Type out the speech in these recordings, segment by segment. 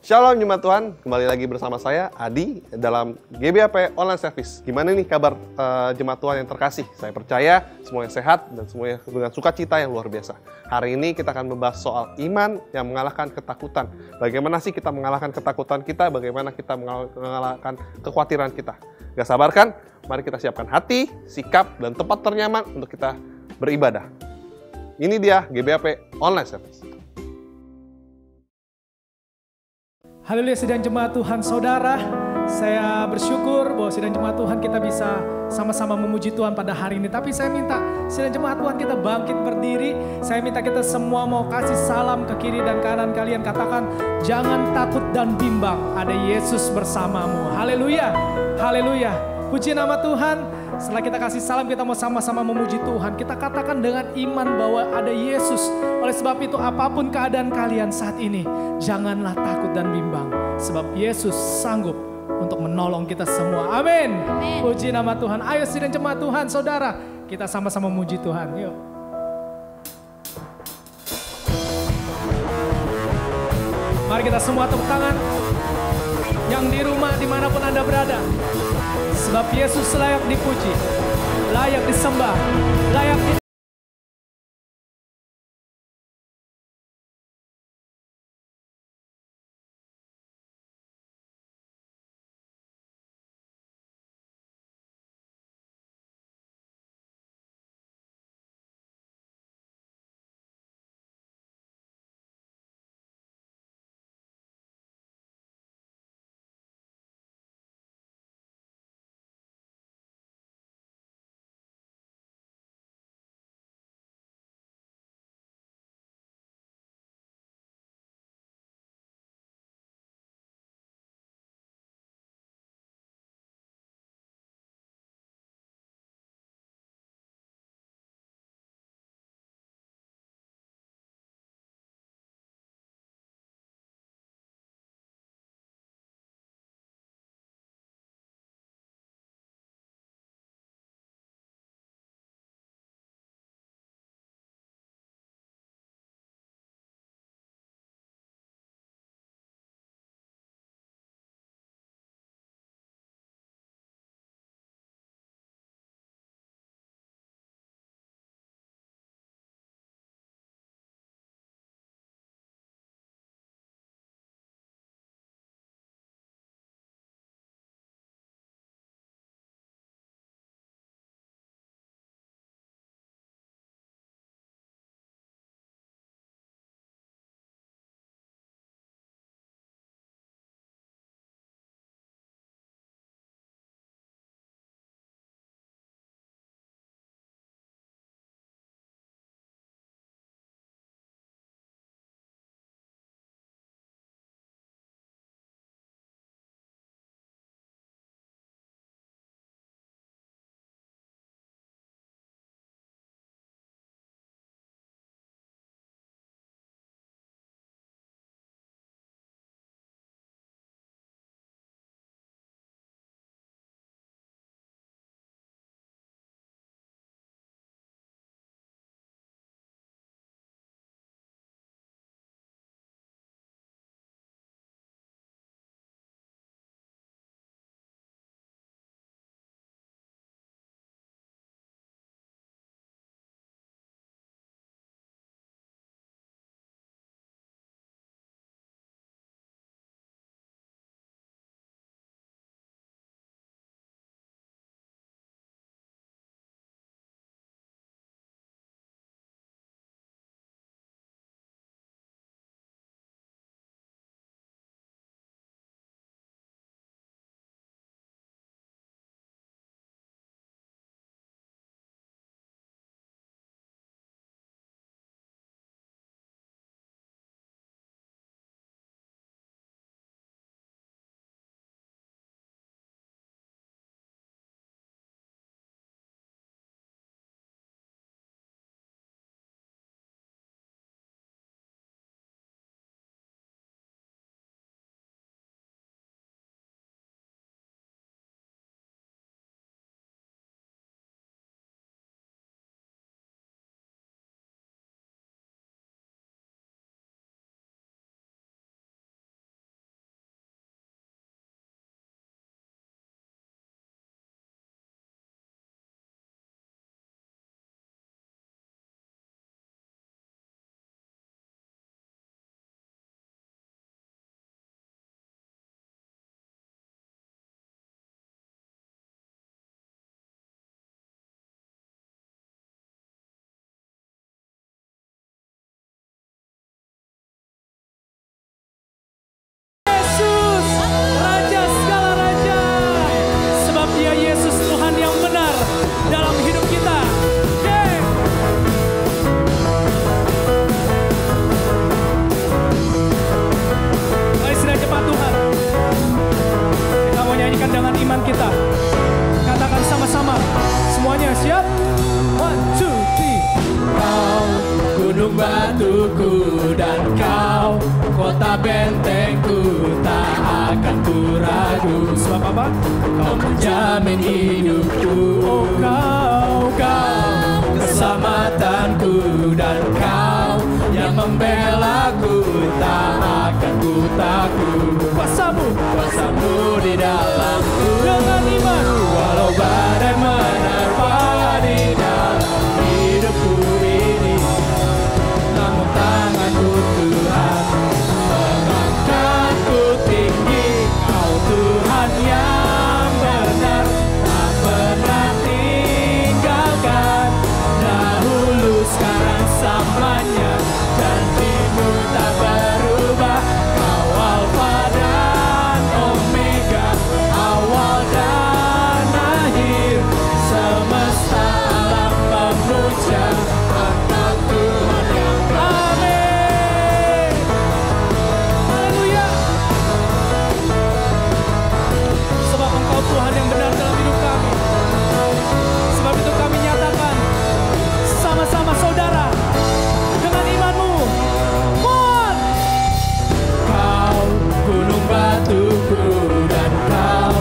Shalom Jemaat Tuhan, kembali lagi bersama saya Adi dalam GBAP Online Service. Gimana nih kabar Jemaat Tuhan yang terkasih? Saya percaya semuanya sehat dan semuanya dengan sukacita yang luar biasa. Hari ini kita akan membahas soal iman yang mengalahkan ketakutan. Bagaimana sih kita mengalahkan ketakutan kita? Bagaimana kita mengalahkan kekhawatiran kita? Gak sabar kan? Mari kita siapkan hati, sikap, dan tempat ternyaman untuk kita beribadah. Ini dia GBAP Online Service. Haleluya sidang jemaat Tuhan saudara, saya bersyukur bahwa sidang jemaat Tuhan kita bisa sama-sama memuji Tuhan pada hari ini. Tapi saya minta sidang jemaat Tuhan kita bangkit berdiri. Saya minta kita semua mau kasih salam ke kiri dan kanan kalian. Katakan, jangan takut dan bimbang, ada Yesus bersamamu. Haleluya, haleluya. Puji nama Tuhan. Setelah kita kasih salam, kita mau sama-sama memuji Tuhan. Kita katakan dengan iman bahwa ada Yesus. Oleh sebab itu apapun keadaan kalian saat ini, janganlah takut dan bimbang. Sebab Yesus sanggup untuk menolong kita semua. Amin. Puji nama Tuhan. Ayo sidang jemaat Tuhan, saudara. Kita sama-sama memuji Tuhan. Yuk. Mari kita semua tepuk tangan. Yang di rumah dimanapun Anda berada. Sebab Yesus layak dipuji, layak disembah, layak kota bentengku, tak akan ku ragu. Sebab apa? Kau menjamin hidupku. Oh kau keselamatanku, dan kau yang membelaku, tak akan ku takut. Kuasamu di dalamku, dengan iman. Walau badai menerpa di dalam hidupku ini, namun tanganmu Tuhan mengangkatku tinggi. Kau Tuhan yang benar, tak pernah tinggalkan. Dahulu sekarang samanya, janjimu tak berubah. Kau Alfa dan Omega, awal dan akhir. Semesta alam memuja Engkau Tuhan yang amin. Haleluya. Sebab Engkau Tuhan yang benar dalam hidup kami. Sebab itu kami nyatakan sama-sama saudara dengan imanmu. Mohon kau gunung batuku, dan kau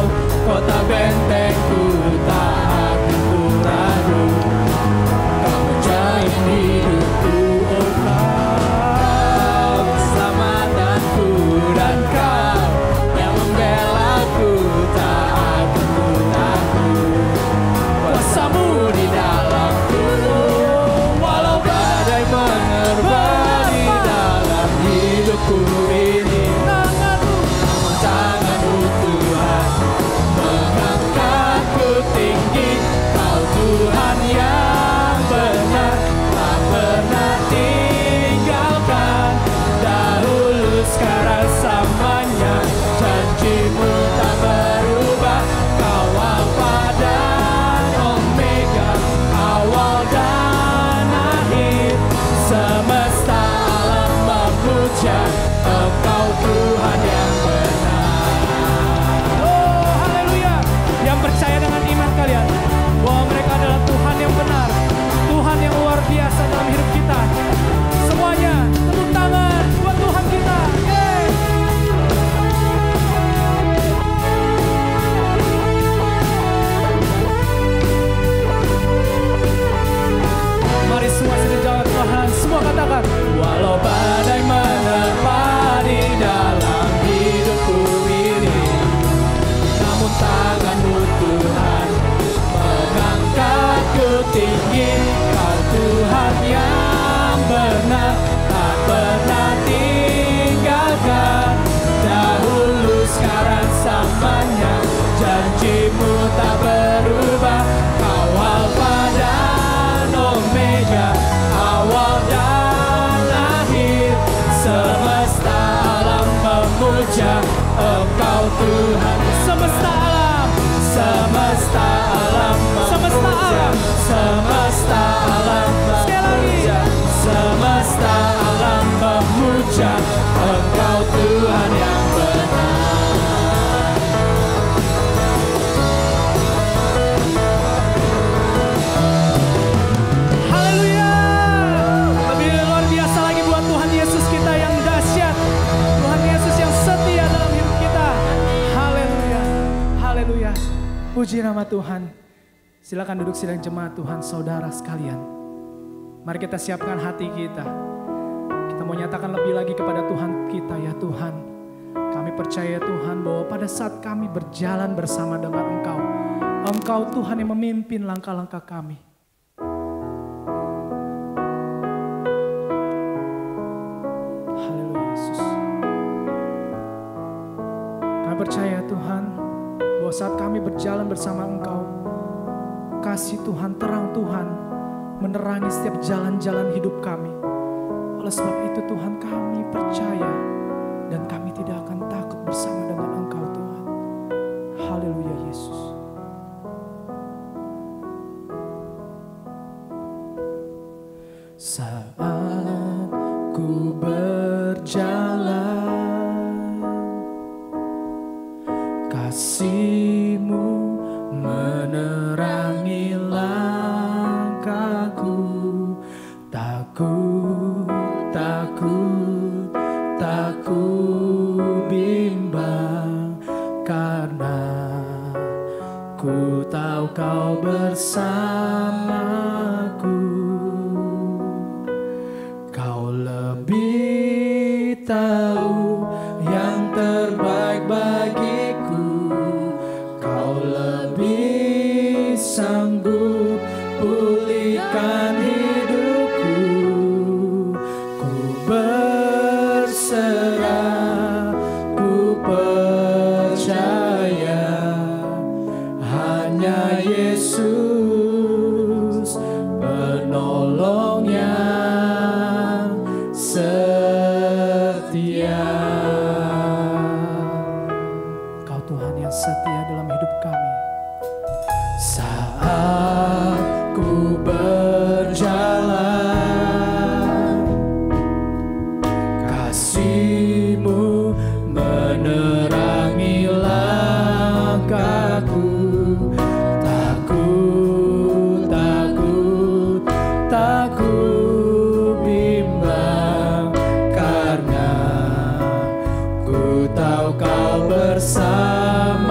kota bentengku, tak akan ku ragu. Kau menjamin hidupku, oh kau keselamatanku, dan kau yang membelaku, tak akan ku takut. Kuasamu di dalamku, walau badai menerpa di dalam hidupku ini. Namun tanganmu Tuhan mengangkatku tinggi. Kau Tuhan yang benar, tak pernah tinggalkan. Dahulu sekarang samanya, janjimu tak berubah. Kau Alfa dan Omega, awal dan akhir. Semesta alam memuja Engkau Tuhan yang benar. Oh haleluya. Yang percaya dengan iman kalian bahwa mereka adalah Tuhan yang benar, Tuhan yang luar biasa dalam hidup kita. Semuanya tepuk tangan buat Tuhan kita. Yeay. Mari semua sejawat Tuhan, semua katakan. Walau badai menerpa di dalam hidupku ini, namun tanganmu Tuhan mengangkatku tinggi. Kau Tuhan yang benar, tak pernah tinggalkan. Dahulu sekarang samanya, janjimu tak berubah. Kau Alfa dan Omega, awal dan akhir. Semesta alam memuja Engkau Tuhan. Semesta alam, semesta alam memuja. Semesta alam memuja. Semesta alam memuja Engkau Tuhan yang benar. Haleluya. Lebih luar biasa lagi buat Tuhan Yesus kita yang dahsyat. Tuhan Yesus yang setia dalam hidup kita. Haleluya. Haleluya. Puji nama Tuhan. Silakan duduk sidang jemaat Tuhan, saudara sekalian. Mari kita siapkan hati kita. Kita mau nyatakan lebih lagi kepada Tuhan kita, ya Tuhan. Kami percaya Tuhan bahwa pada saat kami berjalan bersama dengan Engkau, Engkau Tuhan yang memimpin langkah-langkah kami. Haleluya Yesus. Kami percaya Tuhan bahwa saat kami berjalan bersama Engkau, kasih Tuhan, terang Tuhan menerangi setiap jalan-jalan hidup kami. Oleh sebab itu Tuhan, kami percaya dan kami tidak akan takut bersama dengan Engkau Tuhan. Haleluya Yesus. Saat ku berjalan, kasih-Mu menerangi langkahku. Takut, takut, takut bersamaku. Kau lebih tahu yang terbaik bagiku. Kau lebih sanggup pulihkan hidupku. Ku berserah, ku percaya hanya Yesus penolong yang setia. Kau Tuhan yang setia dalam hidup kami. Saat ku berjalan, kasih-Mu menerangi langkahku. Takut, takut, takut bimbang, karena ku tahu Kau bersamaku.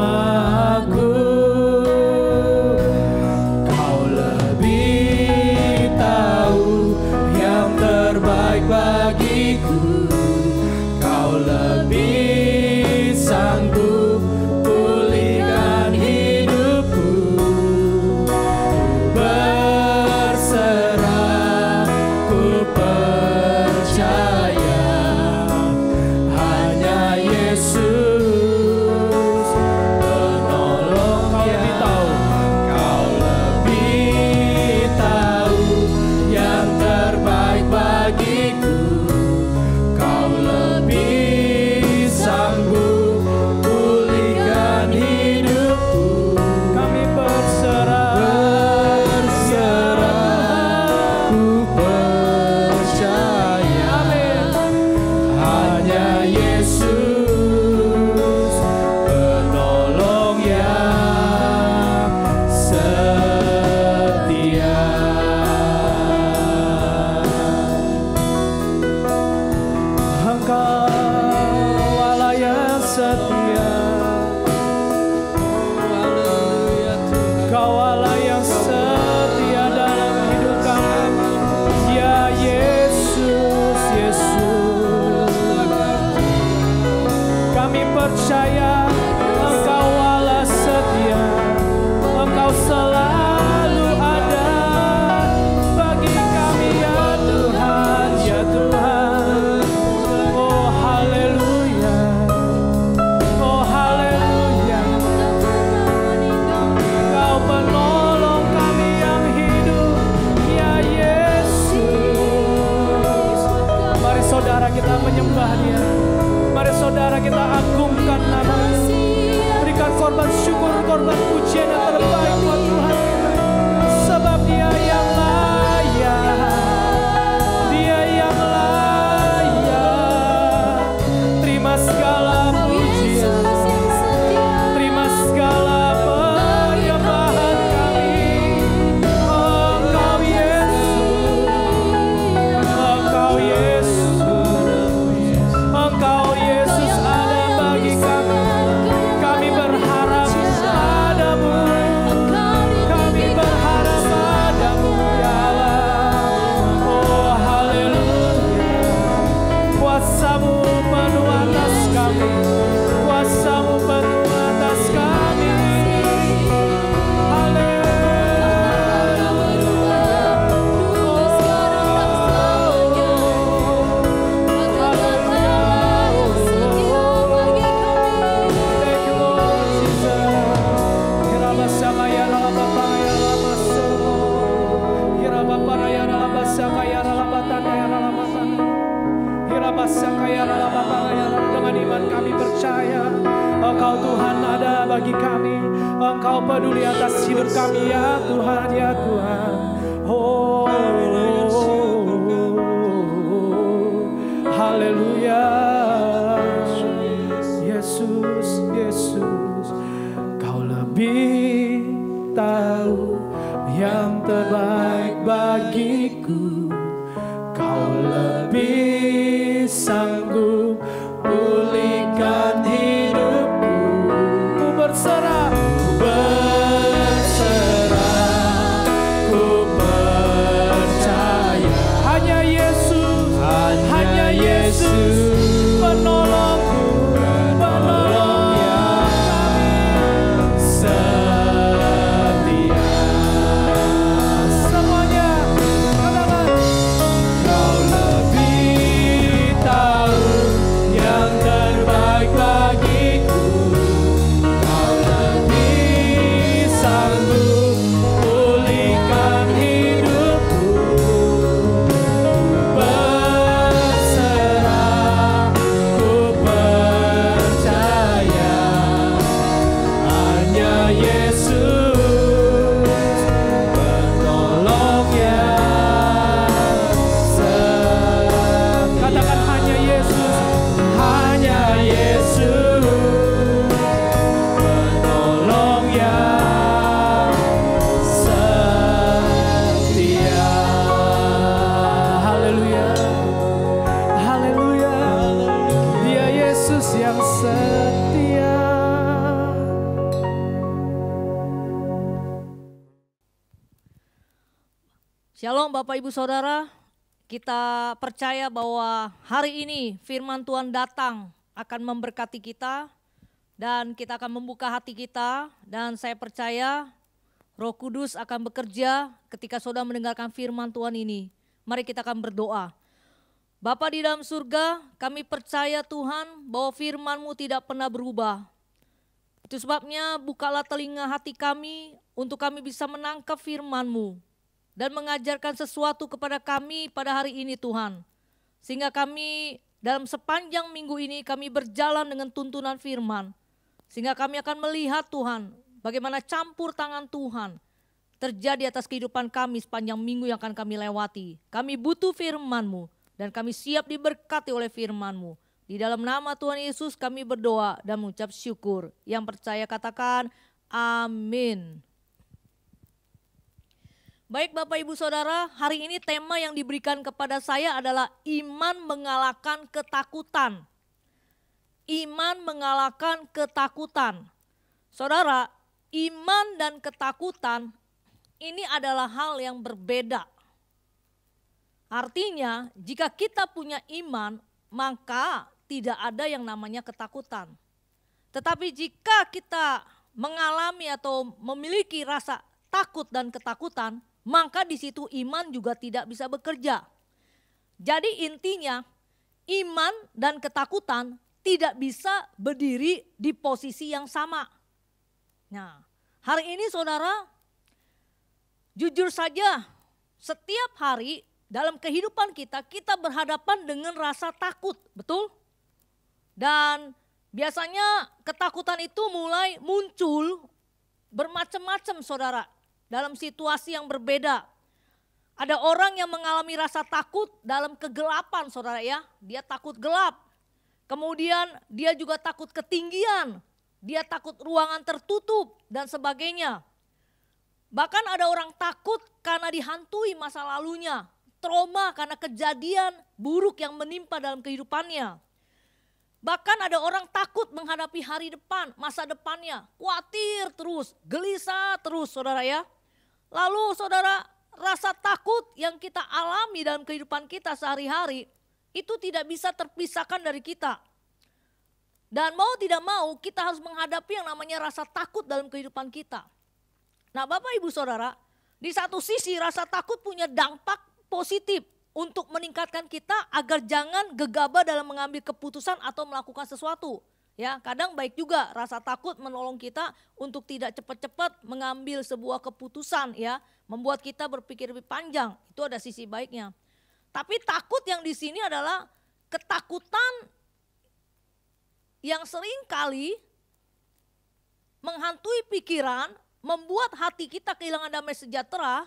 Kau lebih tahu yang terbaik bagiku. Kau lebih sanggup pulihkan hidupku. Berserah, ku percaya hanya Yesus penolong yang Kau lebih tahu yang terbaik bagiku. Kau lebih sanggup pulihkan hidupku. Kami berserah, ku percaya hanya Yesus penolong yang setia. Engkau Allah yang setia. Kau Allah yang setia dalam hidup kami. Ya Yesus, Yesus. Kami percaya Engkau Allah setia. Engkau selalu ada bagi kami ya Tuhan, ya Tuhan. Oh haleluya, oh haleluya. Kau penolong kami yang hidup, ya Yesus. Mari saudara kita menyembah Dia. Mari saudara kita agungkan nama-Nya. Berikan korban syukur, korban pujian yang terbaik buat Tuhan kita. Sebab Dia yang layak, Dia yang layak. Terima segala pujian, terima segala penyembahan kami. Engkau Yesus, Engkau Yesus, Engkau Yesus ada bagi kami. Kami berharap padamu, kami berharap padamu ya Allah. Oh haleluya, kuasa-Mu penuh atas kami, kuasa-Mu penuh atas kami. Haleluya, oh thank you Lord Jesus. Hirabasakaya ralabapaya ralabaso. Hirabaparaya ralabasakaya ralabatandaya ralabatandaya. Hirabasakaya ralabapaya ralabapaya. Dengan iman kami percaya Engkau Tuhan ada bagi kami. Engkau peduli atas hidup kami ya Tuhan, ya Tuhan. Oh haleluya. Yesus, Yesus, Kau lebih tahu yang terbaik bagiku. Kau lebih sanggup pulihkan hidupku. Ku berserah, ku berserah, Shalom Bapak Ibu Saudara, kita percaya bahwa hari ini firman Tuhan datang akan memberkati kita dan kita akan membuka hati kita, dan saya percaya Roh Kudus akan bekerja ketika saudara mendengarkan firman Tuhan ini. Mari kita akan berdoa. Bapa di dalam surga, kami percaya Tuhan bahwa firman-Mu tidak pernah berubah. Itu sebabnya bukalah telinga hati kami untuk kami bisa menangkap firman-Mu dan mengajarkan sesuatu kepada kami pada hari ini Tuhan. Sehingga kami dalam sepanjang minggu ini kami berjalan dengan tuntunan firman. Sehingga kami akan melihat Tuhan bagaimana campur tangan Tuhan terjadi atas kehidupan kami sepanjang minggu yang akan kami lewati. Kami butuh firman-Mu dan kami siap diberkati oleh firman-Mu. Di dalam nama Tuhan Yesus kami berdoa dan mengucap syukur. Yang percaya katakan amin. Baik Bapak Ibu Saudara, hari ini tema yang diberikan kepada saya adalah iman mengalahkan ketakutan. Iman mengalahkan ketakutan. Saudara, iman dan ketakutan ini adalah hal yang berbeda. Artinya, jika kita punya iman, maka tidak ada yang namanya ketakutan. Tetapi jika kita mengalami atau memiliki rasa takut dan ketakutan, maka di situ iman juga tidak bisa bekerja. Jadi intinya iman dan ketakutan tidak bisa berdiri di posisi yang sama. Nah, hari ini saudara, jujur saja setiap hari dalam kehidupan kita, kita berhadapan dengan rasa takut, betul? Dan biasanya ketakutan itu mulai muncul bermacam-macam saudara. Dalam situasi yang berbeda. Ada orang yang mengalami rasa takut dalam kegelapan saudara ya. Dia takut gelap. Kemudian dia juga takut ketinggian. Dia takut ruangan tertutup dan sebagainya. Bahkan ada orang takut karena dihantui masa lalunya. Trauma karena kejadian buruk yang menimpa dalam kehidupannya. Bahkan ada orang takut menghadapi hari depan, masa depannya. Khawatir terus, gelisah terus saudara ya. Lalu saudara, rasa takut yang kita alami dalam kehidupan kita sehari-hari itu tidak bisa terpisahkan dari kita. Dan mau tidak mau kita harus menghadapi yang namanya rasa takut dalam kehidupan kita. Nah Bapak Ibu Saudara, di satu sisi rasa takut punya dampak positif untuk meningkatkan kita agar jangan gegabah dalam mengambil keputusan atau melakukan sesuatu. Ya, kadang baik juga rasa takut menolong kita untuk tidak cepat-cepat mengambil sebuah keputusan ya, membuat kita berpikir lebih panjang. Itu ada sisi baiknya. Tapi takut yang di sini adalah ketakutan yang seringkali menghantui pikiran, membuat hati kita kehilangan damai sejahtera,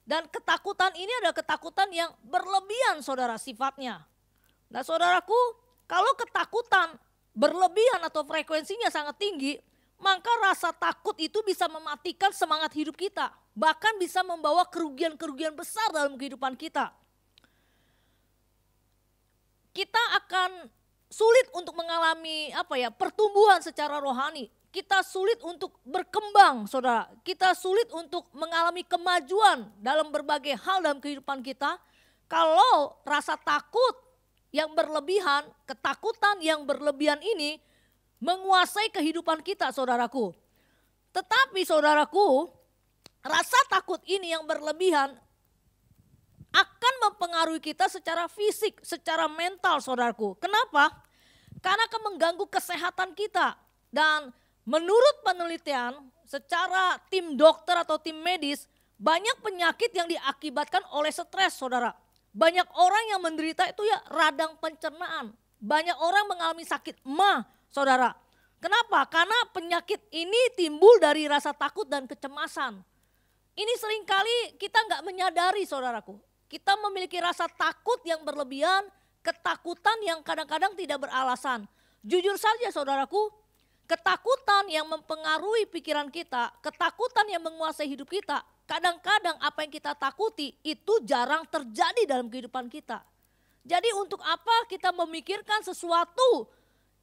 dan ketakutan ini adalah ketakutan yang berlebihan saudara sifatnya. Nah saudaraku, kalau ketakutan berlebihan atau frekuensinya sangat tinggi, maka rasa takut itu bisa mematikan semangat hidup kita. Bahkan bisa membawa kerugian-kerugian besar dalam kehidupan kita. Kita akan sulit untuk mengalami pertumbuhan secara rohani. Kita sulit untuk berkembang saudara. Kita sulit untuk mengalami kemajuan dalam berbagai hal dalam kehidupan kita. Kalau rasa takut yang berlebihan, ketakutan yang berlebihan ini menguasai kehidupan kita saudaraku. Tetapi saudaraku, rasa takut ini yang berlebihan akan mempengaruhi kita secara fisik, secara mental saudaraku. Kenapa? Karena akan mengganggu kesehatan kita. Dan menurut penelitian secara tim dokter atau tim medis, banyak penyakit yang diakibatkan oleh stres saudara. Banyak orang yang menderita itu ya radang pencernaan. Banyak orang mengalami sakit MA, saudara. Kenapa? Karena penyakit ini timbul dari rasa takut dan kecemasan. Ini seringkali kita nggak menyadari saudaraku. Kita memiliki rasa takut yang berlebihan, ketakutan yang kadang-kadang tidak beralasan. Jujur saja saudaraku, ketakutan yang mempengaruhi pikiran kita, ketakutan yang menguasai hidup kita, kadang-kadang apa yang kita takuti itu jarang terjadi dalam kehidupan kita. Jadi untuk apa kita memikirkan sesuatu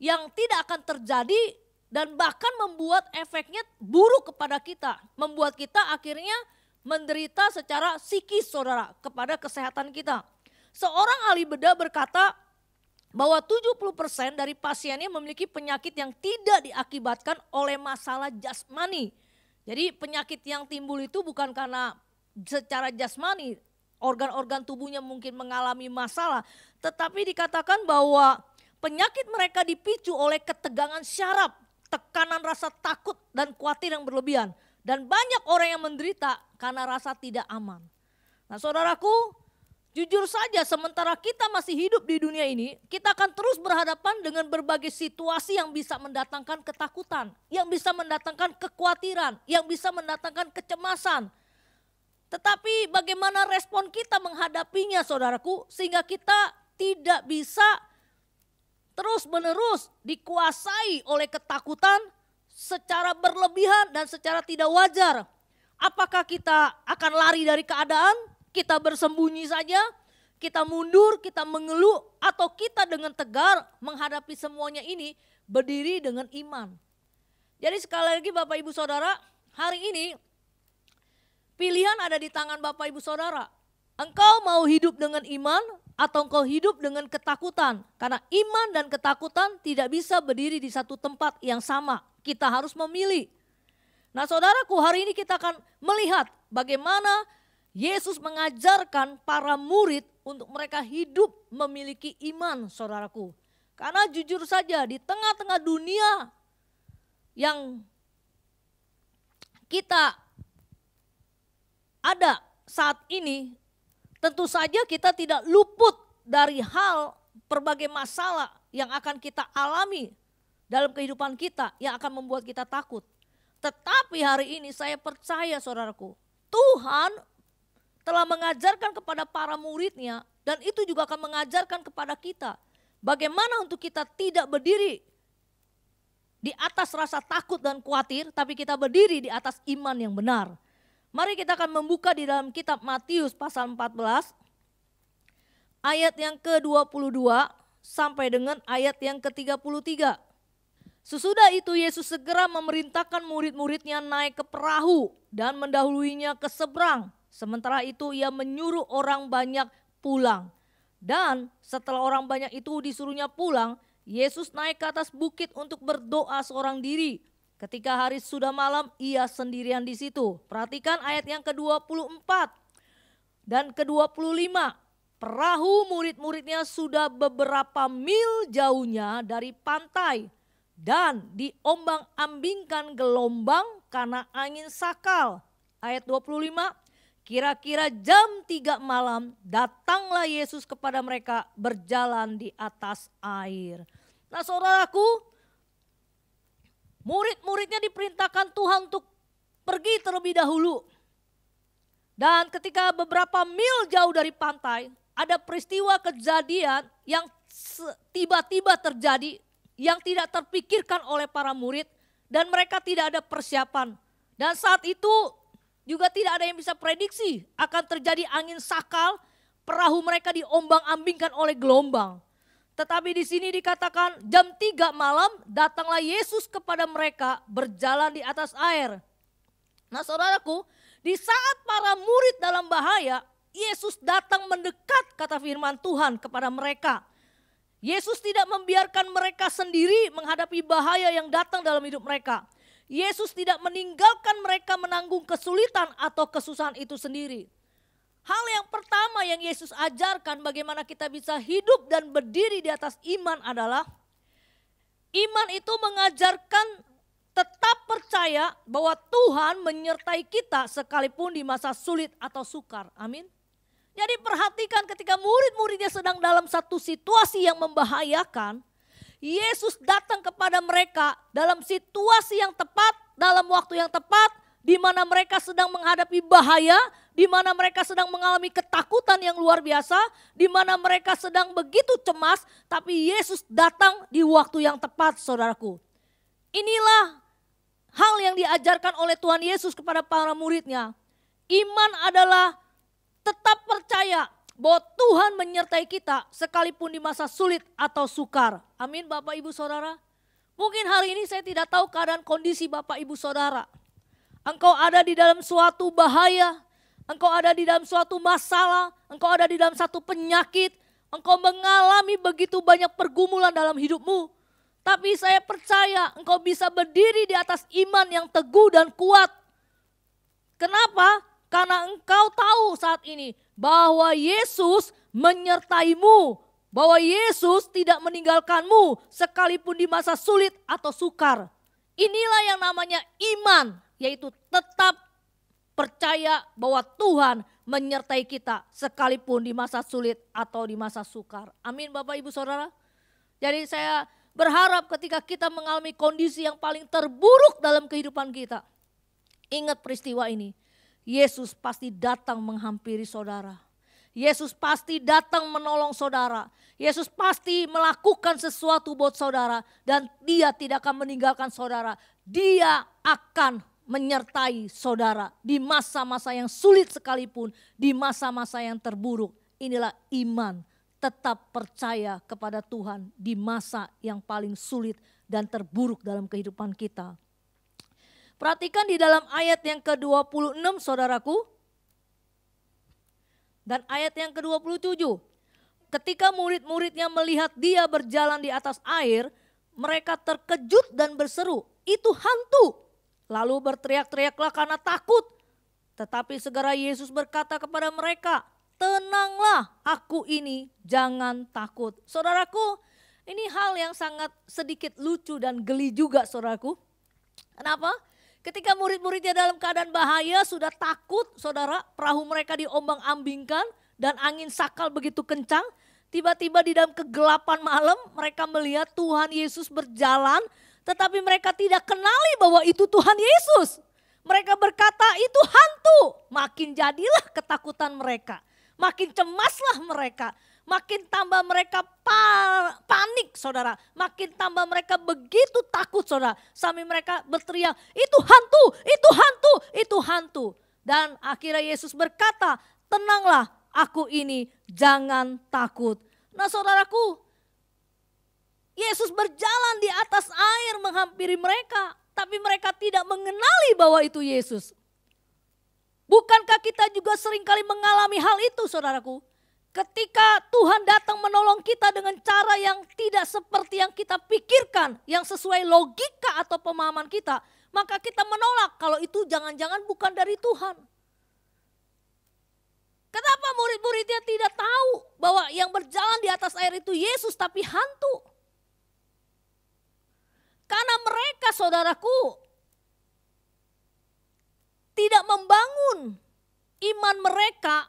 yang tidak akan terjadi dan bahkan membuat efeknya buruk kepada kita. Membuat kita akhirnya menderita secara psikis saudara kepada kesehatan kita. Seorang ahli bedah berkata bahwa 70% dari pasiennya memiliki penyakit yang tidak diakibatkan oleh masalah jasmani. Jadi penyakit yang timbul itu bukan karena secara jasmani, organ-organ tubuhnya mungkin mengalami masalah. Tetapi dikatakan bahwa penyakit mereka dipicu oleh ketegangan syaraf, tekanan rasa takut dan khawatir yang berlebihan. Dan banyak orang yang menderita karena rasa tidak aman. Nah saudaraku, jujur saja sementara kita masih hidup di dunia ini, kita akan terus berhadapan dengan berbagai situasi yang bisa mendatangkan ketakutan, yang bisa mendatangkan kekhawatiran, yang bisa mendatangkan kecemasan. Tetapi bagaimana respon kita menghadapinya saudaraku, sehingga kita tidak bisa terus-menerus dikuasai oleh ketakutan secara berlebihan dan secara tidak wajar. Apakah kita akan lari dari keadaan, kita bersembunyi saja, kita mundur, kita mengeluh, atau kita dengan tegar menghadapi semuanya ini berdiri dengan iman. Jadi sekali lagi Bapak Ibu Saudara, hari ini pilihan ada di tangan Bapak Ibu Saudara. Engkau mau hidup dengan iman atau engkau hidup dengan ketakutan? Karena iman dan ketakutan tidak bisa berdiri di satu tempat yang sama. Kita harus memilih. Nah saudaraku, hari ini kita akan melihat bagaimana Yesus mengajarkan para murid untuk mereka hidup memiliki iman saudaraku. Karena jujur saja di tengah-tengah dunia yang kita ada saat ini, tentu saja kita tidak luput dari hal berbagai masalah yang akan kita alami dalam kehidupan kita yang akan membuat kita takut. Tetapi hari ini saya percaya saudaraku, Tuhan telah mengajarkan kepada para muridnya dan itu juga akan mengajarkan kepada kita bagaimana untuk kita tidak berdiri di atas rasa takut dan khawatir, tapi kita berdiri di atas iman yang benar. Mari kita akan membuka di dalam kitab Matius pasal 14 ayat yang ke-22 sampai dengan ayat yang ke-33. Sesudah itu Yesus segera memerintahkan murid-muridnya naik ke perahu dan mendahuluinya ke seberang. Sementara itu ia menyuruh orang banyak pulang. Dan setelah orang banyak itu disuruhnya pulang, Yesus naik ke atas bukit untuk berdoa seorang diri. Ketika hari sudah malam, ia sendirian di situ. Perhatikan ayat yang ke-24 dan ke-25. Perahu murid-muridnya sudah beberapa mil jauhnya dari pantai dan diombang-ambingkan gelombang karena angin sakal. Ayat 25, kira-kira jam 3 malam datanglah Yesus kepada mereka berjalan di atas air. Nah saudaraku, murid-muridnya diperintahkan Tuhan untuk pergi terlebih dahulu. Dan ketika beberapa mil jauh dari pantai, ada peristiwa kejadian yang tiba-tiba terjadi, yang tidak terpikirkan oleh para murid dan mereka tidak ada persiapan. Dan saat itu juga tidak ada yang bisa prediksi akan terjadi angin sakal, perahu mereka diombang-ambingkan oleh gelombang. Tetapi di sini dikatakan jam 3 malam datanglah Yesus kepada mereka berjalan di atas air. Nah saudaraku, di saat para murid dalam bahaya, Yesus datang mendekat kata firman Tuhan kepada mereka. Yesus tidak membiarkan mereka sendiri menghadapi bahaya yang datang dalam hidup mereka. Yesus tidak meninggalkan mereka menanggung kesulitan atau kesusahan itu sendiri. Hal yang pertama yang Yesus ajarkan bagaimana kita bisa hidup dan berdiri di atas iman adalah iman itu mengajarkan tetap percaya bahwa Tuhan menyertai kita sekalipun di masa sulit atau sukar. Amin. Jadi perhatikan ketika murid-muridnya sedang dalam satu situasi yang membahayakan, Yesus datang kepada mereka dalam situasi yang tepat, dalam waktu yang tepat, di mana mereka sedang menghadapi bahaya, di mana mereka sedang mengalami ketakutan yang luar biasa, di mana mereka sedang begitu cemas, tapi Yesus datang di waktu yang tepat, saudaraku. Inilah hal yang diajarkan oleh Tuhan Yesus kepada para muridnya. Iman adalah tetap percaya bahwa Tuhan menyertai kita sekalipun di masa sulit atau sukar. Amin Bapak Ibu Saudara. Mungkin hari ini saya tidak tahu keadaan kondisi Bapak Ibu Saudara. Engkau ada di dalam suatu bahaya, engkau ada di dalam suatu masalah, engkau ada di dalam satu penyakit, engkau mengalami begitu banyak pergumulan dalam hidupmu. Tapi saya percaya engkau bisa berdiri di atas iman yang teguh dan kuat. Kenapa? Karena engkau tahu saat ini bahwa Yesus menyertaimu, bahwa Yesus tidak meninggalkanmu sekalipun di masa sulit atau sukar. Inilah yang namanya iman, yaitu tetap percaya bahwa Tuhan menyertai kita sekalipun di masa sulit atau di masa sukar. Amin Bapak Ibu Saudara. Jadi saya berharap ketika kita mengalami kondisi yang paling terburuk dalam kehidupan kita, ingat peristiwa ini. Yesus pasti datang menghampiri saudara. Yesus pasti datang menolong saudara. Yesus pasti melakukan sesuatu buat saudara. Dan dia tidak akan meninggalkan saudara. Dia akan menyertai saudara di masa-masa yang sulit sekalipun. Di masa-masa yang terburuk. Inilah iman. Tetap percaya kepada Tuhan di masa yang paling sulit dan terburuk dalam kehidupan kita. Perhatikan di dalam ayat yang ke-26 saudaraku. Dan ayat yang ke-27. Ketika murid-muridnya melihat dia berjalan di atas air, mereka terkejut dan berseru, "Itu hantu!" Lalu berteriak-teriaklah karena takut. Tetapi segera Yesus berkata kepada mereka, "Tenanglah, aku ini, jangan takut." Saudaraku, ini hal yang sangat sedikit lucu dan geli juga saudaraku. Kenapa? Ketika murid-muridnya dalam keadaan bahaya, sudah takut saudara, perahu mereka diombang-ambingkan dan angin sakal begitu kencang. Tiba-tiba di dalam kegelapan malam mereka melihat Tuhan Yesus berjalan, tetapi mereka tidak kenali bahwa itu Tuhan Yesus. Mereka berkata itu hantu, makin jadilah ketakutan mereka. Makin cemaslah mereka, makin tambah mereka panik saudara. Makin tambah mereka begitu takut saudara. Sampai mereka berteriak, "Itu hantu, itu hantu, itu hantu." Dan akhirnya Yesus berkata, "Tenanglah, aku ini, jangan takut." Nah saudaraku, Yesus berjalan di atas air menghampiri mereka. Tapi mereka tidak mengenali bahwa itu Yesus. Bukankah kita juga seringkali mengalami hal itu saudaraku? Ketika Tuhan datang menolong kita dengan cara yang tidak seperti yang kita pikirkan, yang sesuai logika atau pemahaman kita, maka kita menolak kalau itu jangan-jangan bukan dari Tuhan. Kenapa murid-muridnya tidak tahu bahwa yang berjalan di atas air itu Yesus tapi hantu? Karena mereka saudaraku tidak membangun iman mereka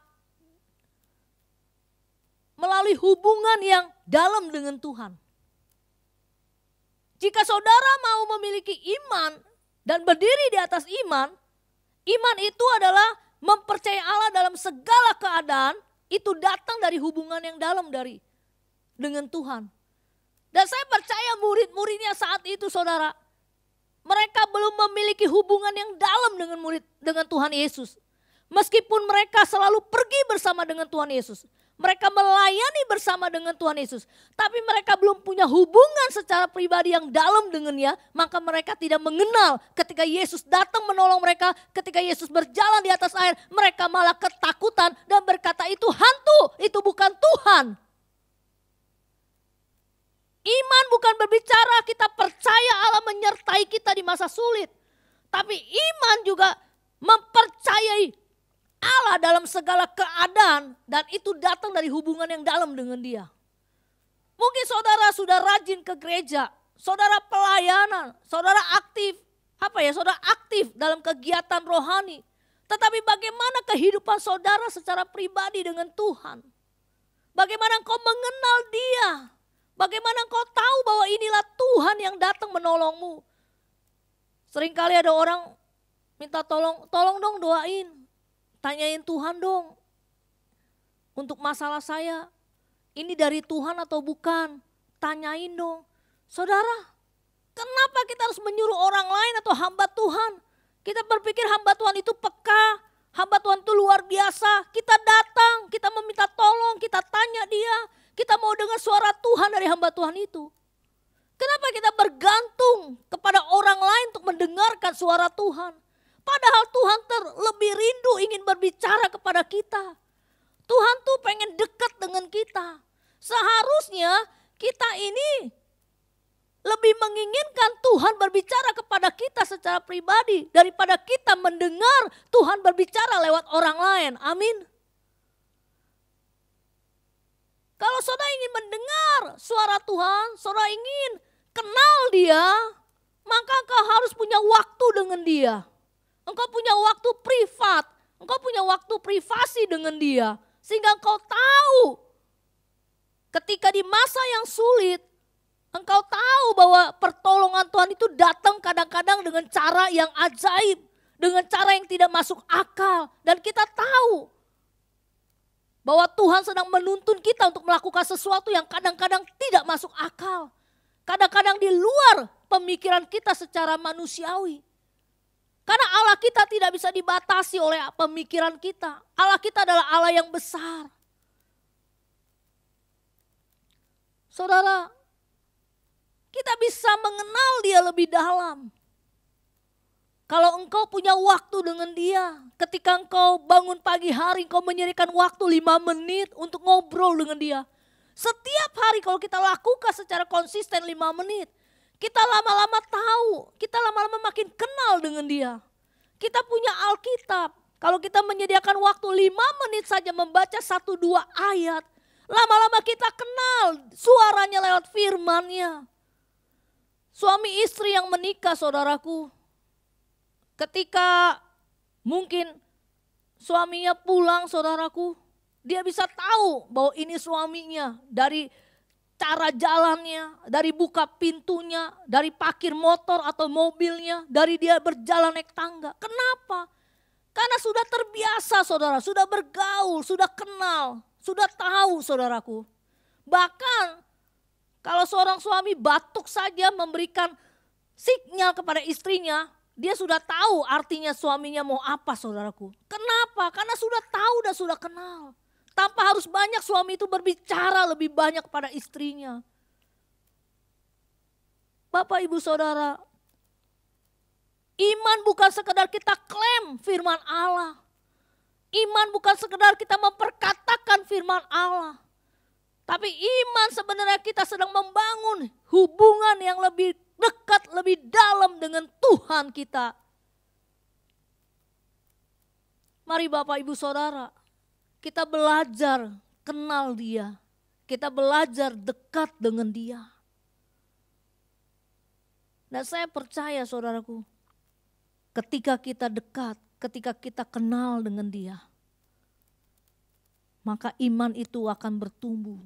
melalui hubungan yang dalam dengan Tuhan. Jika saudara mau memiliki iman dan berdiri di atas iman, iman itu adalah mempercayai Allah dalam segala keadaan, itu datang dari hubungan yang dalam dengan Tuhan. Dan saya percaya murid-muridnya saat itu saudara, mereka belum memiliki hubungan yang dalam dengan Tuhan Yesus. Meskipun mereka selalu pergi bersama dengan Tuhan Yesus. Mereka melayani bersama dengan Tuhan Yesus. Tapi mereka belum punya hubungan secara pribadi yang dalam dengannya. Maka mereka tidak mengenal ketika Yesus datang menolong mereka. Ketika Yesus berjalan di atas air. Mereka malah ketakutan dan berkata itu hantu, itu bukan Tuhan. Iman bukan berbicara kita percaya Allah menyertai kita di masa sulit. Tapi iman juga mempercayai Allah dalam segala keadaan. Dan itu datang dari hubungan yang dalam dengan dia. Mungkin saudara sudah rajin ke gereja. Saudara pelayanan. Saudara aktif. Saudara aktif dalam kegiatan rohani. Tetapi bagaimana kehidupan saudara secara pribadi dengan Tuhan? Bagaimana engkau mengenal dia? Bagaimana engkau tahu bahwa inilah Tuhan yang datang menolongmu? Seringkali ada orang minta tolong dong doain. Tanyain Tuhan dong. Untuk masalah saya, ini dari Tuhan atau bukan? Tanyain dong. Saudara, kenapa kita harus menyuruh orang lain atau hamba Tuhan? Kita berpikir hamba Tuhan itu peka. Hamba Tuhan itu luar biasa. Kita datang, kita meminta tolong, kita tanya dia. Kita mau dengar suara Tuhan dari hamba Tuhan itu. Kenapa kita bergantung kepada orang lain untuk mendengarkan suara Tuhan? Padahal Tuhan lebih rindu ingin berbicara kepada kita. Tuhan tuh pengen dekat dengan kita. Seharusnya kita ini lebih menginginkan Tuhan berbicara kepada kita secara pribadi daripada kita mendengar Tuhan berbicara lewat orang lain. Amin. Kalau saudara ingin mendengar suara Tuhan, saudara ingin kenal Dia, maka engkau harus punya waktu dengan Dia. Engkau punya waktu privat, engkau punya waktu privasi dengan Dia. Sehingga engkau tahu ketika di masa yang sulit, engkau tahu bahwa pertolongan Tuhan itu datang kadang-kadang dengan cara yang ajaib, dengan cara yang tidak masuk akal. Dan kita tahu bahwa Tuhan sedang menuntun kita untuk melakukan sesuatu yang kadang-kadang tidak masuk akal. Kadang-kadang di luar pemikiran kita secara manusiawi. Karena Allah kita tidak bisa dibatasi oleh pemikiran kita. Allah kita adalah Allah yang besar. Saudara, kita bisa mengenal Dia lebih dalam. Kalau engkau punya waktu dengan Dia, ketika engkau bangun pagi hari, engkau menyediakan waktu 5 menit untuk ngobrol dengan Dia. Setiap hari kalau kita lakukan secara konsisten 5 menit, kita lama-lama tahu, kita lama-lama makin kenal dengan Dia. Kita punya Alkitab, kalau kita menyediakan waktu 5 menit saja membaca 1-2 ayat, lama-lama kita kenal suaranya lewat firman-Nya. Suami istri yang menikah, saudaraku, ketika mungkin suaminya pulang, saudaraku, dia bisa tahu bahwa ini suaminya dari cara jalannya, dari buka pintunya, dari parkir motor atau mobilnya, dari dia berjalan naik tangga. Kenapa? Karena sudah terbiasa, saudara, sudah bergaul, sudah kenal, sudah tahu, saudaraku. Bahkan kalau seorang suami batuk saja memberikan sinyal kepada istrinya, dia sudah tahu artinya suaminya mau apa, saudaraku. Kenapa? Karena sudah tahu dan sudah kenal. Tanpa harus banyak suami itu berbicara lebih banyak kepada istrinya. Bapak, Ibu, Saudara, iman bukan sekedar kita klaim firman Allah. Iman bukan sekedar kita memperkatakan firman Allah. Tapi iman sebenarnya kita sedang membangun hubungan yang lebih dekat, lebih dalam dengan Tuhan kita. Mari Bapak, Ibu, Saudara, kita belajar kenal Dia. Kita belajar dekat dengan Dia. Dan saya percaya, saudaraku, ketika kita dekat, ketika kita kenal dengan Dia, maka iman itu akan bertumbuh.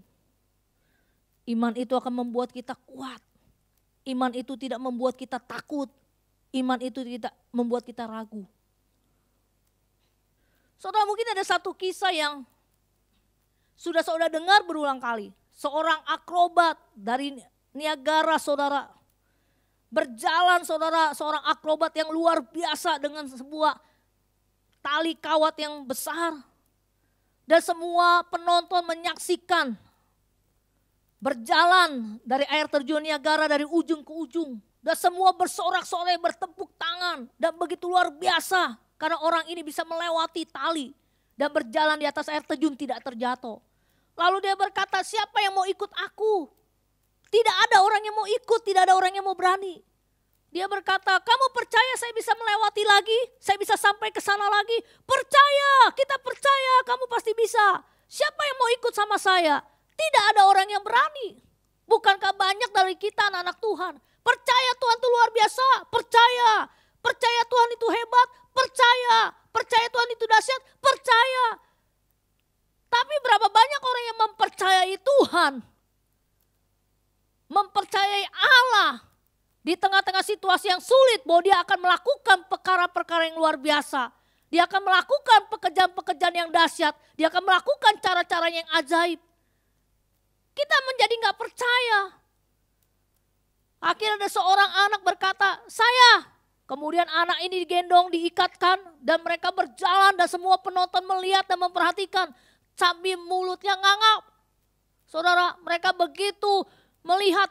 Iman itu akan membuat kita kuat. Iman itu tidak membuat kita takut. Iman itu tidak membuat kita ragu. Saudara, mungkin ada satu kisah yang sudah saudara dengar berulang kali. Seorang akrobat dari Niagara, saudara. Berjalan, saudara, seorang akrobat yang luar biasa dengan sebuah tali kawat yang besar. Dan semua penonton menyaksikan berjalan dari air terjun Niagara dari ujung ke ujung. Dan semua bersorak-sorai, bertepuk tangan. Dan begitu luar biasa. Karena orang ini bisa melewati tali dan berjalan di atas air terjun tidak terjatuh. Lalu dia berkata, siapa yang mau ikut aku? Tidak ada orang yang mau ikut, tidak ada orang yang mau berani. Dia berkata, kamu percaya saya bisa melewati lagi? Saya bisa sampai ke sana lagi? Percaya, kita percaya kamu pasti bisa. Siapa yang mau ikut sama saya? Tidak ada orang yang berani. Bukankah banyak dari kita anak-anak Tuhan? Percaya Tuhan itu luar biasa, percaya. Percaya Tuhan itu hebat, percaya. Percaya Tuhan itu dahsyat, percaya. Tapi berapa banyak orang yang mempercayai Tuhan, mempercayai Allah di tengah-tengah situasi yang sulit bahwa dia akan melakukan perkara-perkara yang luar biasa. Dia akan melakukan pekerjaan-pekerjaan yang dahsyat. Dia akan melakukan cara-cara yang ajaib. Kita menjadi gak percaya. Akhirnya ada seorang anak berkata, saya. Kemudian anak ini digendong, diikatkan dan mereka berjalan dan semua penonton melihat dan memperhatikan. Sambil mulutnya ngangap. Saudara, mereka begitu melihat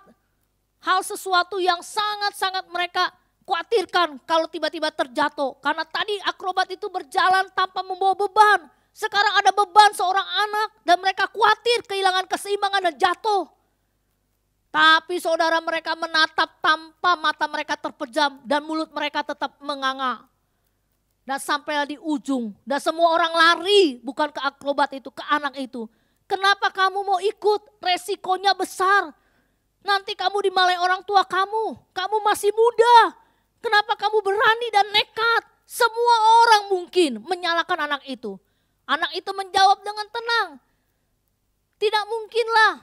hal sesuatu yang sangat-sangat mereka khawatirkan kalau tiba-tiba terjatuh. Karena tadi akrobat itu berjalan tanpa membawa beban. Sekarang ada beban seorang anak dan mereka khawatir kehilangan keseimbangan dan jatuh. Tapi saudara, mereka menatap tanpa mata mereka terpejam dan mulut mereka tetap menganga. Dan sampailah di ujung dan semua orang lari bukan ke akrobat itu, ke anak itu. Kenapa kamu mau ikut? Resikonya besar. Nanti kamu dimalai orang tua kamu. Kamu masih muda. Kenapa kamu berani dan nekat? Semua orang mungkin menyalahkan anak itu. Anak itu menjawab dengan tenang. Tidak mungkinlah.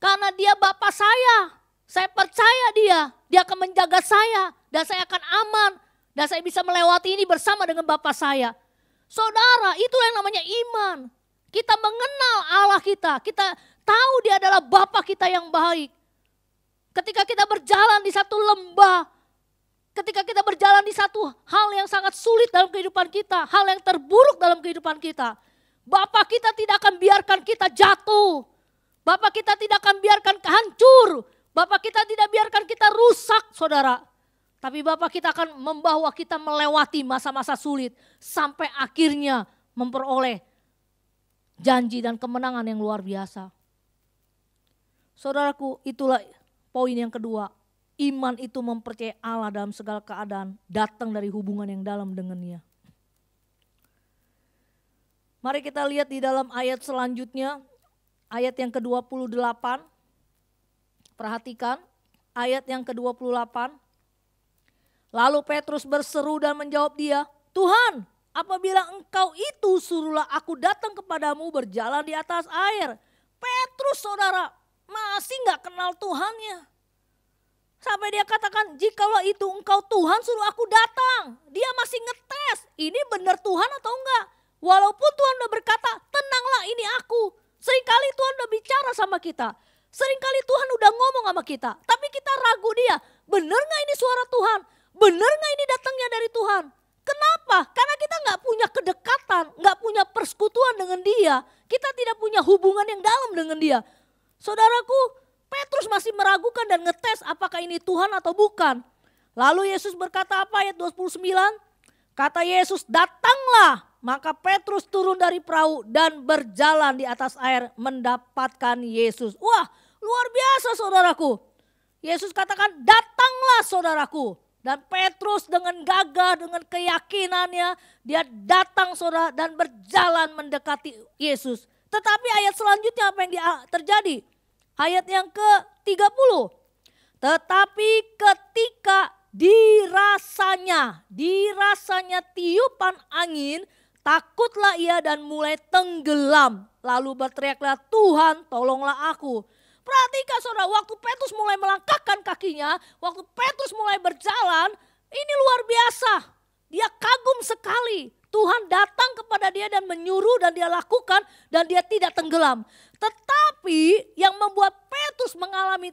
Karena dia bapak saya. Saya percaya dia. Dia akan menjaga saya. Dan saya akan aman. Dan saya bisa melewati ini bersama dengan bapak saya. Saudara, itulah yang namanya iman. Kita mengenal Allah kita. Kita tahu dia adalah Bapa kita yang baik. Ketika kita berjalan di satu lembah, ketika kita berjalan di satu hal yang sangat sulit dalam kehidupan kita, hal yang terburuk dalam kehidupan kita, Bapa kita tidak akan biarkan kita jatuh. Bapa kita tidak akan biarkan hancur. Bapa kita tidak biarkan kita rusak, saudara. Tapi Bapa kita akan membawa kita melewati masa-masa sulit sampai akhirnya memperoleh janji dan kemenangan yang luar biasa. Saudaraku, itulah poin yang kedua. Iman itu mempercayai Allah dalam segala keadaan, datang dari hubungan yang dalam dengannya. Mari kita lihat di dalam ayat selanjutnya, ayat yang ke-28. Perhatikan ayat yang ke-28. Lalu Petrus berseru dan menjawab dia, Tuhan, apabila engkau itu suruhlah aku datang kepadamu berjalan di atas air. Petrus saudara masih gak kenal Tuhannya. Sampai dia katakan, jikalau itu engkau Tuhan suruh aku datang. Dia masih ngetes, ini benar Tuhan atau enggak. Walaupun Tuhan udah berkata, tenanglah ini aku. Seringkali Tuhan udah bicara sama kita. Seringkali Tuhan udah ngomong sama kita. Tapi kita ragu dia, benar gak ini suara Tuhan? Benar gak ini datangnya dari Tuhan? Kenapa? Karena kita gak punya kedekatan, gak punya persekutuan dengan dia. Kita tidak punya hubungan yang dalam dengan dia. Saudaraku, Petrus masih meragukan dan ngetes apakah ini Tuhan atau bukan. Lalu Yesus berkata apa ayat 29? Kata Yesus, datanglah. Maka Petrus turun dari perahu dan berjalan di atas air mendapatkan Yesus. Wah, luar biasa saudaraku. Yesus katakan, datanglah saudaraku. Dan Petrus dengan gagah, dengan keyakinannya, dia datang saudara dan berjalan mendekati Yesus. Tetapi ayat selanjutnya apa yang terjadi? Ayat yang ke-30. Tetapi ketika dirasanya tiupan angin, takutlah ia dan mulai tenggelam. Lalu berteriaklah, Tuhan tolonglah aku. Perhatikan saudara, waktu Petrus mulai melangkahkan kakinya, waktu Petrus mulai berjalan, ini luar biasa. Dia kagum sekali. Tuhan datang kepada dia dan menyuruh dan dia lakukan dan dia tidak tenggelam. Tetapi yang membuat Petrus mengalami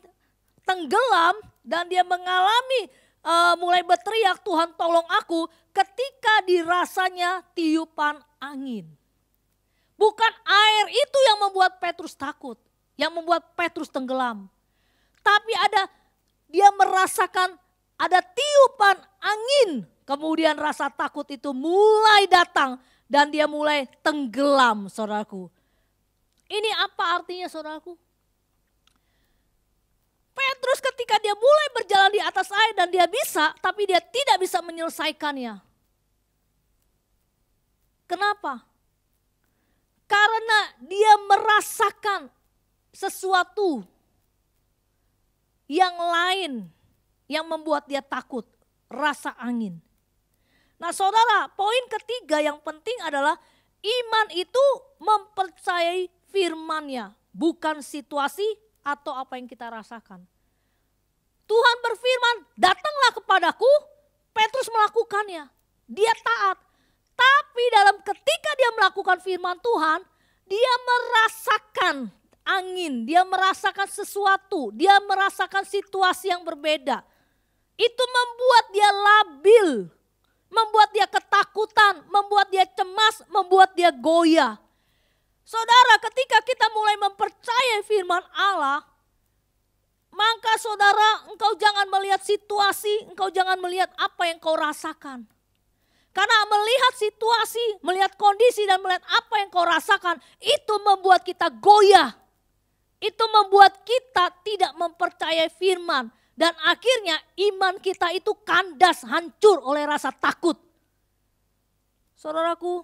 tenggelam dan dia mengalami mulai berteriak Tuhan tolong aku ketika dirasanya tiupan angin. Bukan air itu yang membuat Petrus takut, yang membuat Petrus tenggelam. Tapi dia merasakan ada tiupan angin. Kemudian rasa takut itu mulai datang dan dia mulai tenggelam saudaraku. Ini apa artinya saudaraku? Petrus ketika dia mulai berjalan di atas air dan dia bisa, tapi dia tidak bisa menyelesaikannya. Kenapa? Karena dia merasakan sesuatu yang lain yang membuat dia takut, rasa angin. Nah saudara, poin ketiga yang penting adalah iman itu mempercayai firman-Nya, bukan situasi atau apa yang kita rasakan. Tuhan berfirman, datanglah kepadaku, Petrus melakukannya. Dia taat. Tapi dalam ketika dia melakukan firman Tuhan, dia merasakan angin, dia merasakan sesuatu, dia merasakan situasi yang berbeda. Itu membuat dia labil, membuat dia ketakutan, membuat dia cemas, membuat dia goyah. Saudara, ketika kita mulai mempercayai firman Allah, maka saudara, engkau jangan melihat situasi, engkau jangan melihat apa yang kau rasakan. Karena melihat situasi, melihat kondisi dan melihat apa yang kau rasakan, itu membuat kita goyah. Itu membuat kita tidak mempercayai firman. Dan akhirnya iman kita itu kandas, hancur oleh rasa takut. Saudaraku,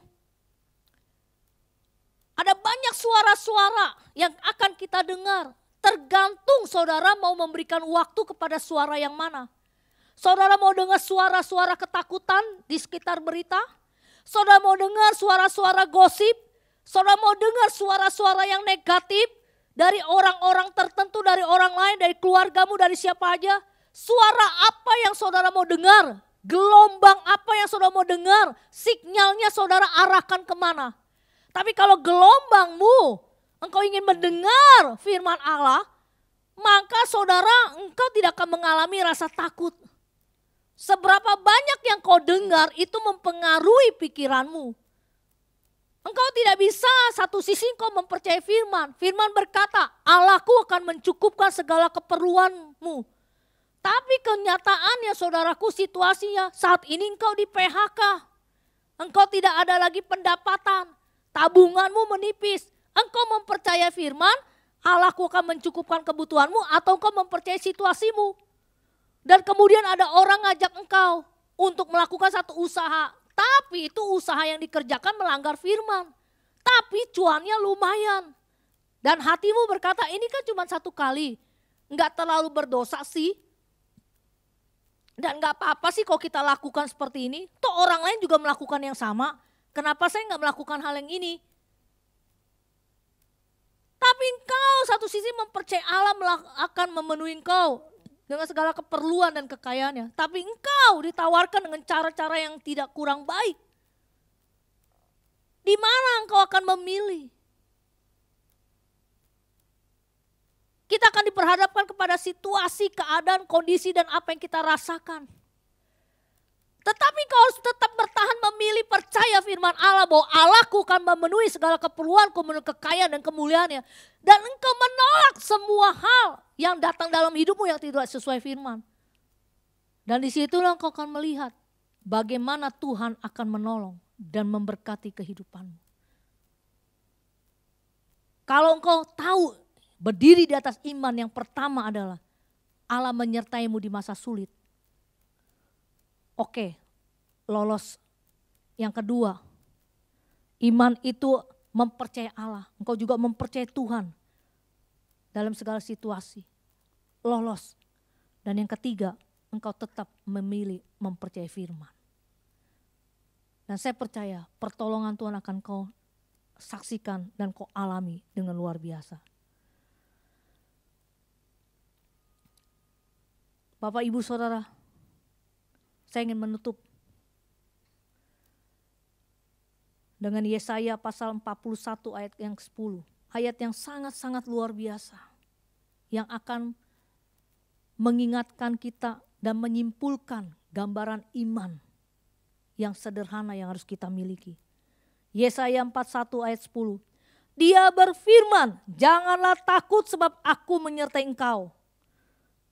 ada banyak suara-suara yang akan kita dengar. Tergantung saudara mau memberikan waktu kepada suara yang mana. Saudara mau dengar suara-suara ketakutan di sekitar berita? Saudara mau dengar suara-suara gosip? Saudara mau dengar suara-suara yang negatif dari orang-orang tertentu, dari orang lain, dari keluargamu, dari siapa aja? Suara apa yang saudara mau dengar? Gelombang apa yang saudara mau dengar? Sinyalnya saudara arahkan kemana? Tapi kalau gelombangmu, engkau ingin mendengar firman Allah, maka saudara engkau tidak akan mengalami rasa takut. Seberapa banyak yang kau dengar itu mempengaruhi pikiranmu. Engkau tidak bisa satu sisi engkau mempercayai firman. Firman berkata, Allahku akan mencukupkan segala keperluanmu. Tapi kenyataannya saudaraku, situasinya saat ini engkau di PHK. Engkau tidak ada lagi pendapatan. Tabunganmu menipis. Engkau mempercayai firman, Allahku akan mencukupkan kebutuhanmu, atau engkau mempercayai situasimu. Dan kemudian ada orang ngajak engkau untuk melakukan satu usaha. Tapi itu usaha yang dikerjakan melanggar firman. Tapi cuannya lumayan. Dan hatimu berkata, ini kan cuma satu kali. Enggak terlalu berdosa sih. Dan enggak apa-apa sih kalau kita lakukan seperti ini. Toh orang lain juga melakukan yang sama. Kenapa saya enggak melakukan hal yang ini? Tapi engkau satu sisi mempercayai Allah akan memenuhi engkau dengan segala keperluan dan kekayaannya. Tapi engkau ditawarkan dengan cara-cara yang tidak kurang baik. Di mana engkau akan memilih? Kita akan diperhadapkan kepada situasi, keadaan, kondisi dan apa yang kita rasakan. Tetapi kau harus tetap bertahan memilih percaya firman Allah bahwa Allahku akan memenuhi segala keperluanku, memenuhi kekayaan dan kemuliaannya. Dan engkau menolak semua hal yang datang dalam hidupmu yang tidak sesuai firman. Dan disitulah engkau akan melihat bagaimana Tuhan akan menolong dan memberkati kehidupanmu. Kalau engkau tahu berdiri di atas iman, yang pertama adalah Allah menyertaimu di masa sulit. Oke, lolos. Yang kedua, iman itu mempercayai Allah. Engkau juga mempercayai Tuhan dalam segala situasi. Lolos. Dan yang ketiga, engkau tetap memilih mempercayai firman. Dan saya percaya pertolongan Tuhan akan kau saksikan dan kau alami dengan luar biasa. Bapak, Ibu, Saudara, saya ingin menutup dengan Yesaya pasal 41 ayat yang ke-10. Ayat yang sangat-sangat luar biasa. Yang akan mengingatkan kita dan menyimpulkan gambaran iman yang sederhana yang harus kita miliki. Yesaya 41 ayat 10. Dia berfirman, janganlah takut sebab aku menyertai engkau.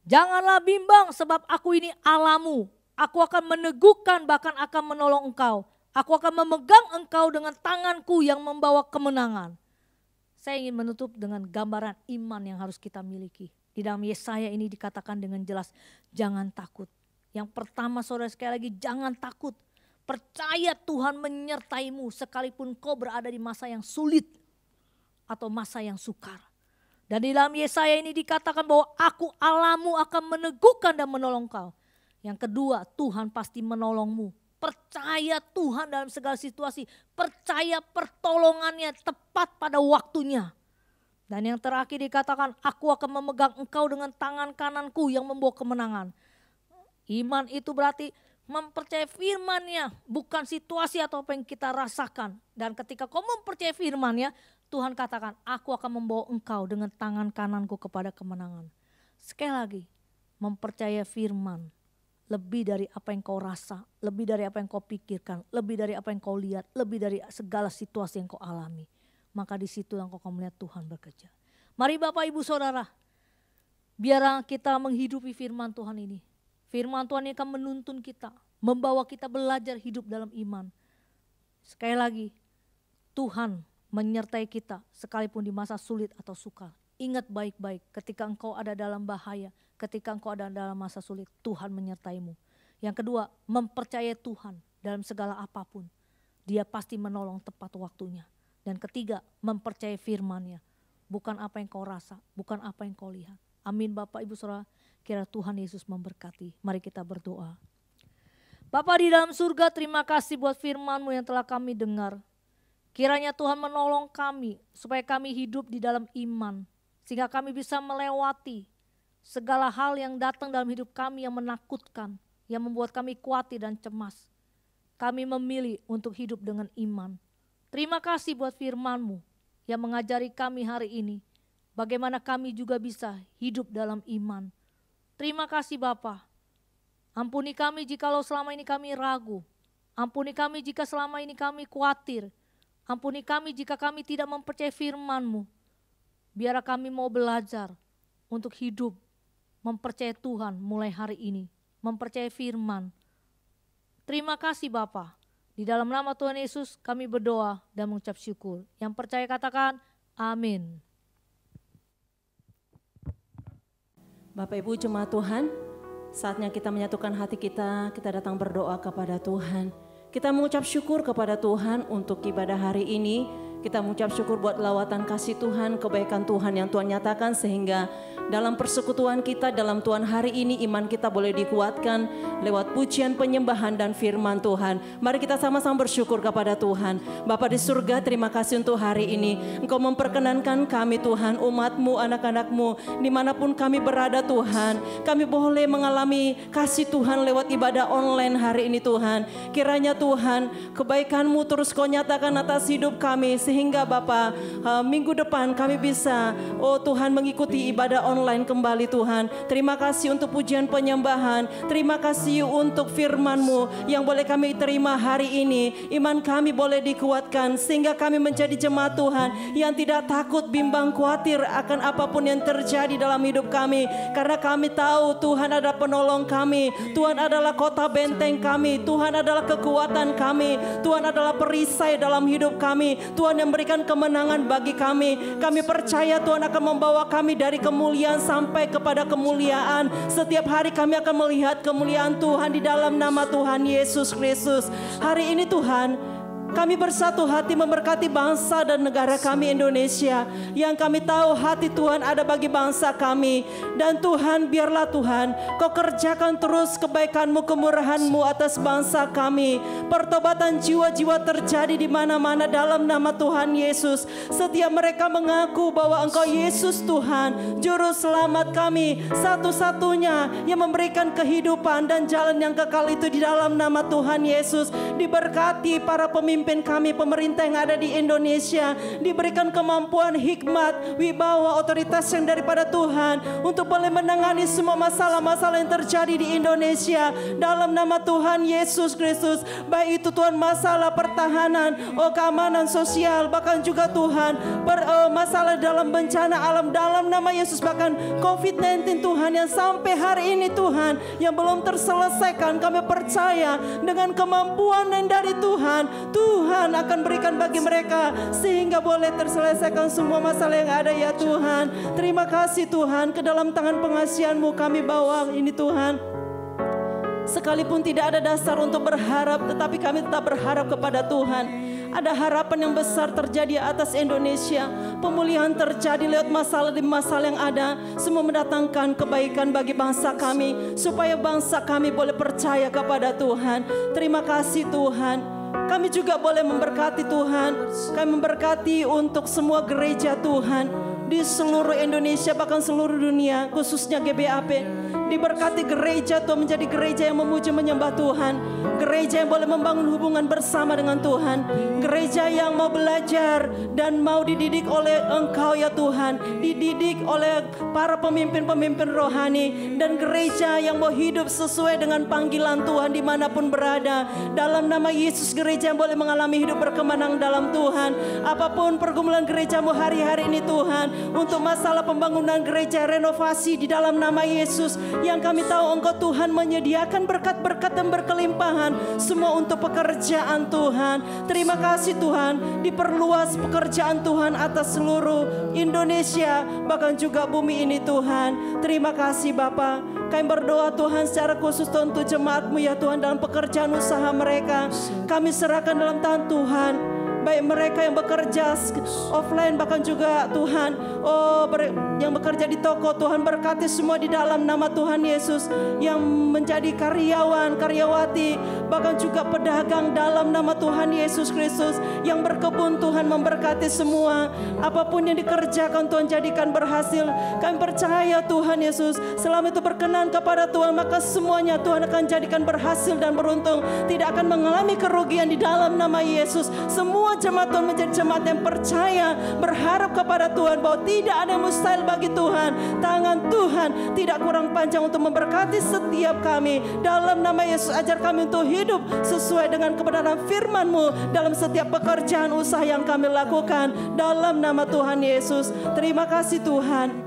Janganlah bimbang sebab aku ini Allahmu. Aku akan meneguhkan, bahkan akan menolong engkau. Aku akan memegang engkau dengan tanganku yang membawa kemenangan. Saya ingin menutup dengan gambaran iman yang harus kita miliki. Di dalam Yesaya ini dikatakan dengan jelas, jangan takut. Yang pertama saudara, sekali lagi, jangan takut. Percaya Tuhan menyertaimu sekalipun kau berada di masa yang sulit atau masa yang sukar. Dan di dalam Yesaya ini dikatakan bahwa aku Allahmu akan meneguhkan dan menolong kau. Yang kedua, Tuhan pasti menolongmu. Percaya Tuhan dalam segala situasi. Percaya pertolongannya tepat pada waktunya. Dan yang terakhir dikatakan, aku akan memegang engkau dengan tangan kananku yang membawa kemenangan. Iman itu berarti mempercayai firman-Nya, bukan situasi atau apa yang kita rasakan. Dan ketika kau mempercayai firman-Nya, Tuhan katakan, aku akan membawa engkau dengan tangan kananku kepada kemenangan. Sekali lagi, mempercayai firman. Lebih dari apa yang kau rasa, lebih dari apa yang kau pikirkan, lebih dari apa yang kau lihat, lebih dari segala situasi yang kau alami. Maka di situ yang kau akan melihat Tuhan bekerja. Mari Bapak, Ibu, Saudara, Biar kita menghidupi firman Tuhan ini. Firman Tuhan ini akan menuntun kita, membawa kita belajar hidup dalam iman. Sekali lagi, Tuhan menyertai kita sekalipun di masa sulit atau sukar. Ingat baik-baik, ketika engkau ada dalam bahaya, ketika engkau ada dalam masa sulit, Tuhan menyertaimu. Yang kedua, mempercayai Tuhan dalam segala apapun. Dia pasti menolong tepat waktunya. Dan ketiga, mempercayai firman-Nya. Bukan apa yang kau rasa, bukan apa yang kau lihat. Amin Bapak Ibu Saudara, kira Tuhan Yesus memberkati. Mari kita berdoa. Bapa di dalam surga, terima kasih buat firman-Mu yang telah kami dengar. Kiranya Tuhan menolong kami supaya kami hidup di dalam iman. Sehingga kami bisa melewati segala hal yang datang dalam hidup kami yang menakutkan. Yang membuat kami khawatir dan cemas. Kami memilih untuk hidup dengan iman. Terima kasih buat firman-Mu yang mengajari kami hari ini. Bagaimana kami juga bisa hidup dalam iman. Terima kasih Bapa. Ampuni kami jikalau selama ini kami ragu. Ampuni kami jika selama ini kami khawatir. Ampuni kami jika kami tidak mempercayai firman-Mu. Biar kami mau belajar untuk hidup, mempercayai Tuhan mulai hari ini. Mempercayai firman. Terima kasih Bapa. Di dalam nama Tuhan Yesus kami berdoa dan mengucap syukur. Yang percaya katakan amin. Bapak Ibu jemaat Tuhan, saatnya kita menyatukan hati kita datang berdoa kepada Tuhan. Kita mengucap syukur kepada Tuhan untuk ibadah hari ini. Kita mengucap syukur buat lawatan kasih Tuhan, kebaikan Tuhan yang Tuhan nyatakan sehingga dalam persekutuan kita dalam Tuhan hari ini iman kita boleh dikuatkan lewat pujian penyembahan dan firman Tuhan. Mari kita sama-sama bersyukur kepada Tuhan. Bapa di surga, terima kasih untuk hari ini. Engkau memperkenankan kami Tuhan, umat-Mu, anak-anak-Mu, dimanapun kami berada Tuhan. Kami boleh mengalami kasih Tuhan lewat ibadah online hari ini Tuhan. Kiranya Tuhan, kebaikan-Mu terus Kau nyatakan atas hidup kami. Sehingga Bapa, minggu depan kami bisa, oh Tuhan, mengikuti ibadah online kembali Tuhan. Terima kasih untuk pujian penyembahan. Terima kasih untuk firman-Mu yang boleh kami terima hari ini. Iman kami boleh dikuatkan sehingga kami menjadi jemaat Tuhan yang tidak takut, bimbang, khawatir akan apapun yang terjadi dalam hidup kami. Karena kami tahu Tuhan adalah penolong kami. Tuhan adalah kota benteng kami. Tuhan adalah kekuatan kami. Tuhan adalah perisai dalam hidup kami. Tuhan yang memberikan kemenangan bagi kami. Kami percaya Tuhan akan membawa kami dari kemuliaan sampai kepada kemuliaan. Setiap hari kami akan melihat kemuliaan Tuhan di dalam nama Tuhan Yesus Kristus. Hari ini Tuhan, kami bersatu hati memberkati bangsa dan negara kami Indonesia. Yang kami tahu hati Tuhan ada bagi bangsa kami. Dan Tuhan, biarlah Tuhan Kau kerjakan terus kebaikan-Mu, kemurahan-Mu atas bangsa kami. Pertobatan jiwa-jiwa terjadi di mana-mana dalam nama Tuhan Yesus. Setiap mereka mengaku bahwa Engkau Yesus Tuhan, Juru Selamat kami, satu-satunya yang memberikan kehidupan dan jalan yang kekal itu di dalam nama Tuhan Yesus. Diberkati para pemimpin kami, pemerintah yang ada di Indonesia, diberikan kemampuan, hikmat, wibawa, otoritas yang daripada Tuhan untuk boleh menangani semua masalah-masalah yang terjadi di Indonesia dalam nama Tuhan Yesus Kristus. Baik itu Tuhan masalah pertahanan, keamanan sosial, bahkan juga Tuhan masalah dalam bencana alam dalam nama Yesus, bahkan COVID-19 Tuhan yang sampai hari ini Tuhan yang belum terselesaikan. Kami percaya dengan kemampuan yang dari Tuhan akan berikan bagi mereka sehingga boleh terselesaikan semua masalah yang ada ya Tuhan. Terima kasih Tuhan, ke dalam tangan pengasihan-Mu kami bawa ini Tuhan. Sekalipun tidak ada dasar untuk berharap, tetapi kami tetap berharap kepada Tuhan. Ada harapan yang besar terjadi atas Indonesia. Pemulihan terjadi lewat masalah demi masalah yang ada. Semua mendatangkan kebaikan bagi bangsa kami, supaya bangsa kami boleh percaya kepada Tuhan. Terima kasih Tuhan. Kami juga boleh memberkati Tuhan. Kami memberkati untuk semua gereja Tuhan di seluruh Indonesia, bahkan seluruh dunia, khususnya GBAP. Diberkati gereja Tuhan menjadi gereja yang memuji menyembah Tuhan. Gereja yang boleh membangun hubungan bersama dengan Tuhan. Gereja yang mau belajar dan mau dididik oleh Engkau ya Tuhan. Dididik oleh para pemimpin-pemimpin rohani. Dan gereja yang mau hidup sesuai dengan panggilan Tuhan dimanapun berada. Dalam nama Yesus, gereja gereja yang boleh mengalami hidup berkemenang dalam Tuhan. Apapun pergumulan gerejamu hari-hari ini Tuhan, untuk masalah pembangunan gereja, renovasi di dalam nama Yesus, yang kami tahu Engkau Tuhan menyediakan berkat-berkat dan berkelimpahan, semua untuk pekerjaan Tuhan. Terima kasih Tuhan, diperluas pekerjaan Tuhan atas seluruh Indonesia, bahkan juga bumi ini Tuhan. Terima kasih Bapa. Kami berdoa Tuhan secara khusus untuk jemaat-Mu ya Tuhan, dalam pekerjaan usaha mereka. Kami serahkan dalam tangan Tuhan. Baik mereka yang bekerja offline, bahkan juga Tuhan yang bekerja di toko, Tuhan berkati semua di dalam nama Tuhan Yesus. Yang menjadi karyawan, karyawati, bahkan juga pedagang dalam nama Tuhan Yesus Kristus. Yang berkebun Tuhan memberkati semua. Apapun yang dikerjakan Tuhan jadikan berhasil. Kami percaya Tuhan Yesus, selama itu berkenan kepada Tuhan, maka semuanya Tuhan akan jadikan berhasil dan beruntung. Tidak akan mengalami kerugian di dalam nama Yesus. Semua jemaat Tuhan menjadi jemaat yang percaya, berharap kepada Tuhan bahwa tidak ada yang mustahil bagi Tuhan. Tangan Tuhan tidak kurang panjang untuk memberkati setiap kami. Dalam nama Yesus, ajar kami untuk hidup sesuai dengan kebenaran firman-Mu dalam setiap pekerjaan usaha yang kami lakukan. Dalam nama Tuhan Yesus, terima kasih Tuhan.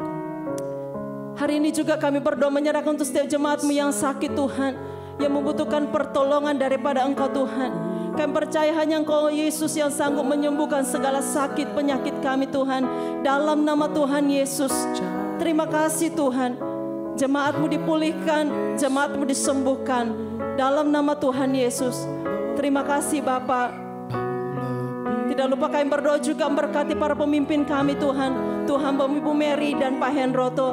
Hari ini juga kami berdoa menyerahkan untuk setiap jemaat-Mu yang sakit Tuhan, yang membutuhkan pertolongan daripada Engkau Tuhan. Kami percaya hanya Engkau Yesus yang sanggup menyembuhkan segala sakit penyakit kami Tuhan. Dalam nama Tuhan Yesus, terima kasih Tuhan. Jemaat-Mu dipulihkan, jemaat-Mu disembuhkan. Dalam nama Tuhan Yesus, terima kasih Bapa. Tidak lupa kami berdoa juga memberkati para pemimpin kami Tuhan. Tuhan Ibu Mary dan Pak Hendroto.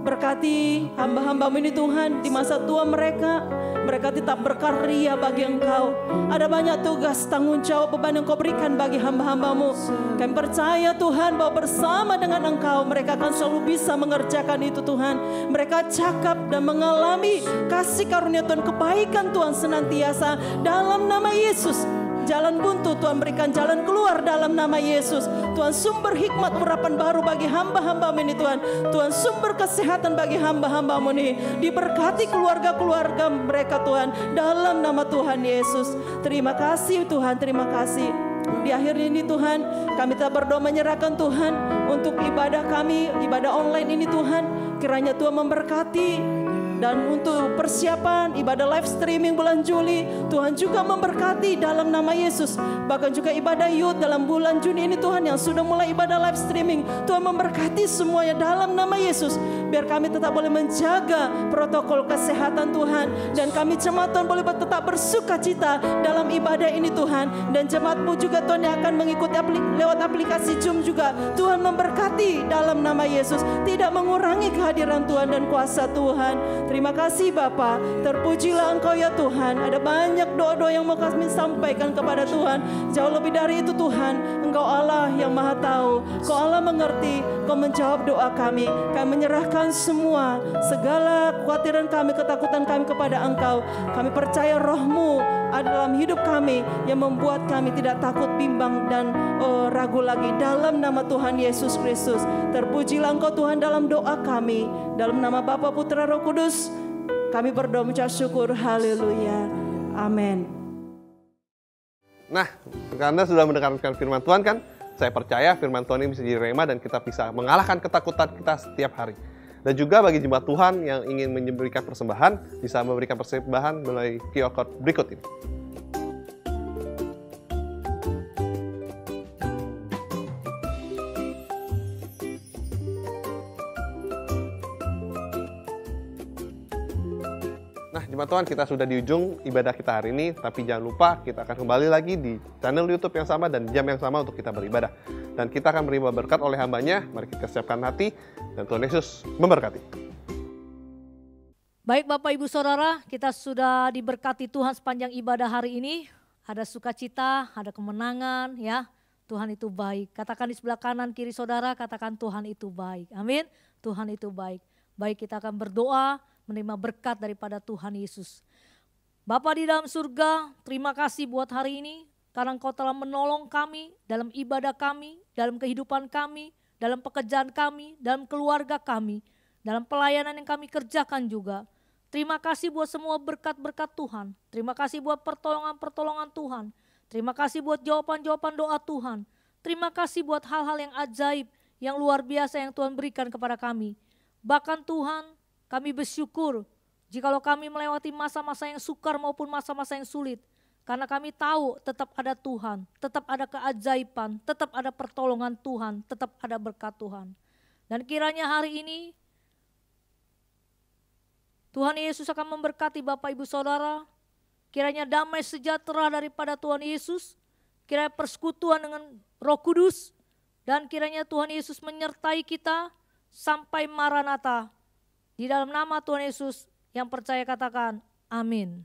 Berkati hamba-hamba-Mu ini Tuhan, di masa tua mereka tetap berkarya bagi Engkau. Ada banyak tugas, tanggung jawab, beban yang Kau berikan bagi hamba-hamba-Mu. Kami percaya Tuhan bahwa bersama dengan Engkau mereka akan selalu bisa mengerjakan itu Tuhan. Mereka cakap dan mengalami kasih karunia Tuhan, kebaikan Tuhan senantiasa. Dalam nama Yesus, jalan buntu Tuhan berikan jalan keluar dalam nama Yesus. Tuhan sumber hikmat urapan baru bagi hamba-hamba-Mu ini Tuhan. Tuhan sumber kesehatan bagi hamba-hamba-Mu ini. Diberkati keluarga-keluarga mereka Tuhan. Dalam nama Tuhan Yesus. Terima kasih Tuhan, terima kasih. Di akhir ini Tuhan, kami telah berdoa menyerahkan Tuhan untuk ibadah kami, ibadah online ini Tuhan. Kiranya Tuhan memberkati. Dan untuk persiapan ibadah live streaming bulan Juli, Tuhan juga memberkati dalam nama Yesus. Bahkan juga ibadah youth dalam bulan Juni ini Tuhan, yang sudah mulai ibadah live streaming, Tuhan memberkati semuanya dalam nama Yesus. Biar kami tetap boleh menjaga protokol kesehatan Tuhan. Dan kami jemaat Tuhan boleh tetap bersuka cita dalam ibadah ini Tuhan. Dan jemaat-Mu juga Tuhan yang akan mengikuti lewat aplikasi Zoom juga, Tuhan memberkati dalam nama Yesus. Tidak mengurangi kehadiran Tuhan dan kuasa Tuhan. Terima kasih Bapa, terpujilah Engkau ya Tuhan. Ada banyak doa-doa yang mau kami sampaikan kepada Tuhan. Jauh lebih dari itu Tuhan, Engkau Allah yang maha tahu. Engkau Allah mengerti, Engkau menjawab doa kami. Kami menyerahkan semua, segala kekhawatiran kami, ketakutan kami kepada Engkau. Kami percaya Roh-Mu ada dalam hidup kami yang membuat kami tidak takut, bimbang dan ragu lagi. Dalam nama Tuhan Yesus Kristus, terpujilah Engkau Tuhan dalam doa kami. Dalam nama Bapa, Putra, Roh Kudus, kami berdoa mengucap syukur. Haleluya. Amin. Nah, Anda sudah mendengarkan firman Tuhan kan? Saya percaya firman Tuhan ini bisa jadi rema dan kita bisa mengalahkan ketakutan kita setiap hari. Dan juga bagi jemaat Tuhan yang ingin memberikan persembahan, bisa memberikan persembahan melalui QR Code berikut ini. Nah, jemaat Tuhan, kita sudah di ujung ibadah kita hari ini, tapi jangan lupa kita akan kembali lagi di channel YouTube yang sama dan jam yang sama untuk kita beribadah. Dan kita akan menerima berkat oleh hambanya. Mari kita siapkan hati dan Tuhan Yesus memberkati. Baik Bapak Ibu Saudara, kita sudah diberkati Tuhan sepanjang ibadah hari ini. Ada sukacita, ada kemenangan ya. Tuhan itu baik. Katakan di sebelah kanan kiri saudara, katakan Tuhan itu baik. Amin. Tuhan itu baik. Baik, kita akan berdoa menerima berkat daripada Tuhan Yesus. Bapa di dalam surga, terima kasih buat hari ini. Karena Engkau telah menolong kami dalam ibadah kami, dalam kehidupan kami, dalam pekerjaan kami, dalam keluarga kami, dalam pelayanan yang kami kerjakan juga. Terima kasih buat semua berkat-berkat Tuhan. Terima kasih buat pertolongan-pertolongan Tuhan. Terima kasih buat jawaban-jawaban doa Tuhan. Terima kasih buat hal-hal yang ajaib, yang luar biasa yang Tuhan berikan kepada kami. Bahkan Tuhan, kami bersyukur jikalau kami melewati masa-masa yang sukar maupun masa-masa yang sulit. Karena kami tahu tetap ada Tuhan, tetap ada keajaiban, tetap ada pertolongan Tuhan, tetap ada berkat Tuhan. Dan kiranya hari ini Tuhan Yesus akan memberkati Bapak Ibu Saudara. Kiranya damai sejahtera daripada Tuhan Yesus, kiranya persekutuan dengan Roh Kudus, dan kiranya Tuhan Yesus menyertai kita sampai Maranatha. Di dalam nama Tuhan Yesus yang percaya katakan amin.